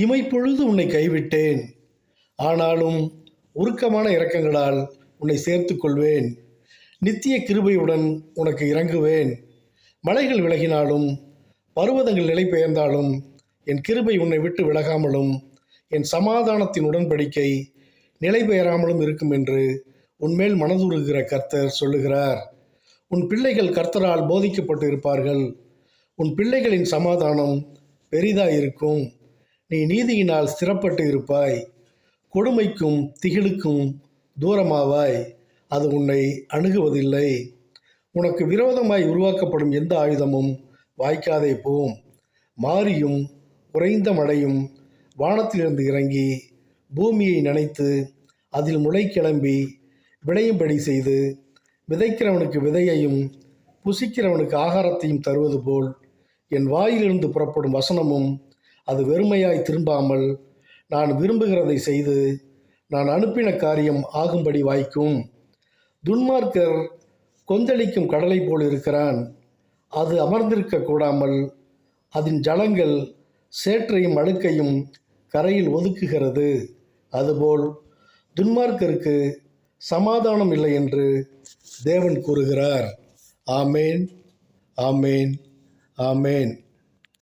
இமைப்பொழுது உன்னை கைவிட்டேன், ஆனாலும் உருக்கமான இரக்கங்களால் உன்னை சேர்த்துக் கொள்வேன். நித்திய கிருபையுடன் உனக்கு இறங்குவேன். மலைகள் விலகினாலும் பர்வதங்கள் நிலை பெயர்ந்தாலும் என் கிருபை உன்னை விட்டு விலகாமலும் என் சமாதானத்தின் உடன்படிக்கை நிலை பெயராமலும் இருக்கும் என்று உன்மேல் மனதுருகிற கர்த்தர் சொல்லுகிறார். உன் பிள்ளைகள் கர்த்தரால் போதிக்கப்பட்டு இருப்பார்கள். உன் பிள்ளைகளின் சமாதானம் பெரிதாயிருக்கும். நீ நீதியினால் ஸ்திரப்பட்டு இருப்பாய். கொடுமைக்கும் திகிலுக்கும் தூரமாவாய். அது உன்னை அணுகுவதில்லை. உனக்கு விரோதமாய் உருவாக்கப்படும் எந்த ஆயுதமும் வாய்க்காதே போம். மாரியும் குறைந்த மழையும் வானத்திலிருந்து இறங்கி பூமியை நனைத்து அதில் முளை கிளம்பி விளையும்படி செய்து விதைக்கிறவனுக்கு விதையையும் புசிக்கிறவனுக்கு ஆகாரத்தையும் தருவது போல் என் வாயிலிருந்து புறப்படும் வசனமும் அது வெறுமையாய் திரும்பாமல் நான் விரும்புகிறதை செய்து நான் அனுப்பின காரியம் ஆகும்படி வாய்க்கும். துன்மார்க்கர் கொந்தளிக்கும் கடலை போல் இருக்கிறான். அது அமர்ந்திருக்க கூடாமல் அதன் ஜலங்கள் சேற்றையும் அழுக்கையும் கரையில் ஒதுக்குகிறது. அதுபோல் துன்மார்க்கருக்கு சமாதானம் இல்லை என்று தேவன் கூறுகிறார். ஆமேன், ஆமேன், ஆமேன்.